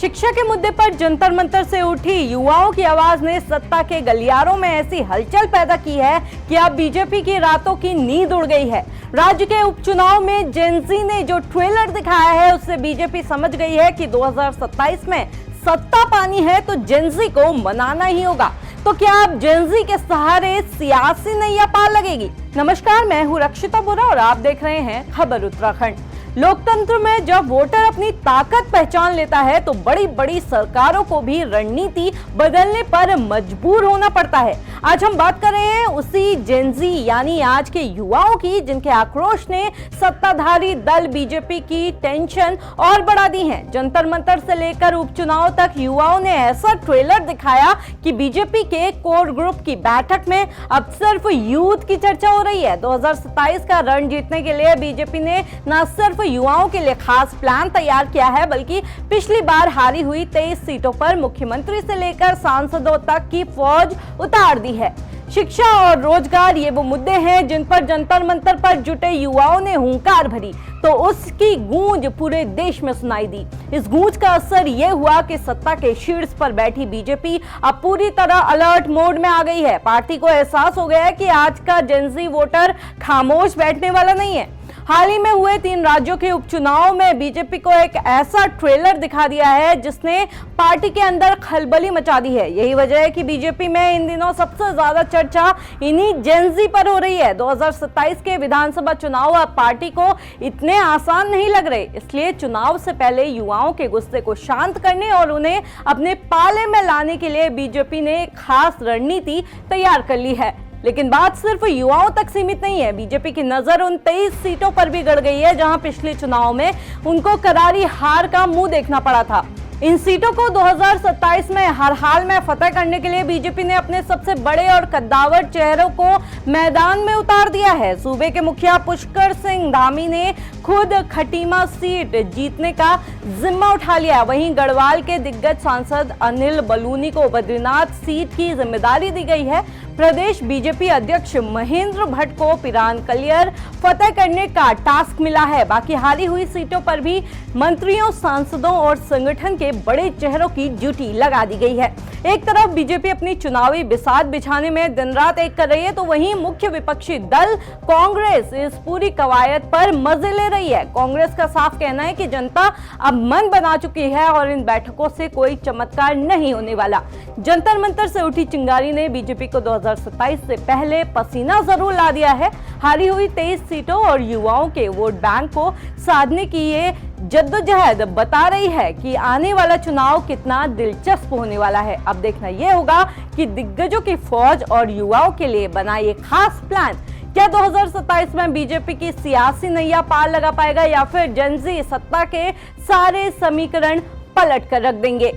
शिक्षा के मुद्दे पर जंतर मंतर से उठी युवाओं की आवाज ने सत्ता के गलियारों में ऐसी हलचल पैदा की है कि अब बीजेपी की रातों की नींद उड़ गई है। राज्य के उपचुनाव में जेनजी ने जो ट्रेलर दिखाया है उससे बीजेपी समझ गई है कि 2027 में सत्ता पानी है तो जेनजी को मनाना ही होगा। तो क्या अब जेनजी के सहारे सियासी नैया पार लगेगी? नमस्कार, मैं हूं रक्षिता बोरा और आप देख रहे हैं खबर उत्तराखंड। लोकतंत्र में जब वोटर अपनी ताकत पहचान लेता है तो बड़ी बड़ी सरकारों को भी रणनीति बदलने पर मजबूर होना पड़ता है। आज हम बात कर रहे हैं उसी जेनजी यानी आज के युवाओं की, जिनके आक्रोश ने सत्ताधारी दल बीजेपी की टेंशन और बढ़ा दी है। जंतर मंतर से लेकर उपचुनाव तक युवाओं ने ऐसा ट्रेलर दिखाया कि बीजेपी के कोर ग्रुप की बैठक में अब सिर्फ यूथ की चर्चा हो रही है। 2027 का रण जीतने के लिए बीजेपी ने न सिर्फ युवाओं के लिए खास प्लान तैयार किया है, बल्कि पिछली बार हारी हुई 23 सीटों पर मुख्यमंत्री से लेकर सांसदों तक की फौज उतार दी है। शिक्षा और रोजगार ये वो मुद्दे हैं जिन पर जंतर मंतर पर जुटे युवाओं ने हुंकार भरी तो उसकी गूंज पूरे देश में सुनाई दी। इस गूंज का असर ये हुआ कि सत्ता के शीर्ष पर बैठी बीजेपी अब पूरी तरह अलर्ट मोड में आ गई है। पार्टी को एहसास हो गया है कि आज का जेनजी वोटर खामोश बैठने वाला नहीं है। हाल ही में हुए 3 राज्यों के उपचुनाव में बीजेपी को एक ऐसा ट्रेलर दिखा दिया है जिसने पार्टी के अंदर खलबली मचा दी है। यही वजह है कि बीजेपी में इन दिनों सबसे ज्यादा चर्चा इन्हीं जेनजी पर हो रही है। 2027 के विधानसभा चुनाव अब पार्टी को इतने आसान नहीं लग रहे, इसलिए चुनाव से पहले युवाओं के गुस्से को शांत करने और उन्हें अपने पाले में लाने के लिए बीजेपी ने एक खास रणनीति तैयार कर ली है। लेकिन बात सिर्फ युवाओं तक सीमित नहीं है। बीजेपी की नजर उन 23 सीटों पर भी गड़ गई है जहां पिछले चुनाव में उनको करारी हार का मुंह देखना पड़ा था। इन सीटों को 2027 में हर हाल में फतह करने के लिए बीजेपी ने अपने सबसे बड़े और कद्दावर चेहरों को मैदान में उतार दिया है। सूबे के मुखिया पुष्कर सिंह धामी ने खुद खटीमा सीट जीतने का जिम्मा उठा लिया। वहीं गढ़वाल के दिग्गज सांसद अनिल बलूनी को बद्रीनाथ सीट की जिम्मेदारी दी गई है। प्रदेश बीजेपी अध्यक्ष महेंद्र भट्ट को पिरान कलियर फतह करने का टास्क मिला है। बाकी हारी हुई सीटों पर भी मंत्रियों, सांसदों और संगठन के बड़े चेहरों की ड्यूटी लगा दी गई है। एक तरफ बीजेपी अपनी चुनावी बिसात बिछाने में दिन रात एक कर रही है तो वहीं मुख्य विपक्षी दल कांग्रेस इस पूरी कवायद पर मजे ले रही है। कांग्रेस का साफ कहना है कि जनता अब मन बना चुकी है और इन बैठकों से कोई चमत्कार नहीं होने वाला। जंतर मंतर से उठी चिंगारी ने बीजेपी को 2027 से पहले पसीना जरूर ला दिया है। हारी हुई 23 सीटों और युवाओं के वोट बैंक को साधने की ये जद्दोजहद बता रही है कि आने वाला चुनाव कितना दिलचस्प होने वाला है। अब देखना यह होगा कि दिग्गजों की फौज और युवाओं के लिए बना ये खास प्लान क्या 2027 में बीजेपी की सियासी नैया पार लगा पाएगा या फिर जेनजी सत्ता के सारे समीकरण पलट कर रख देंगे।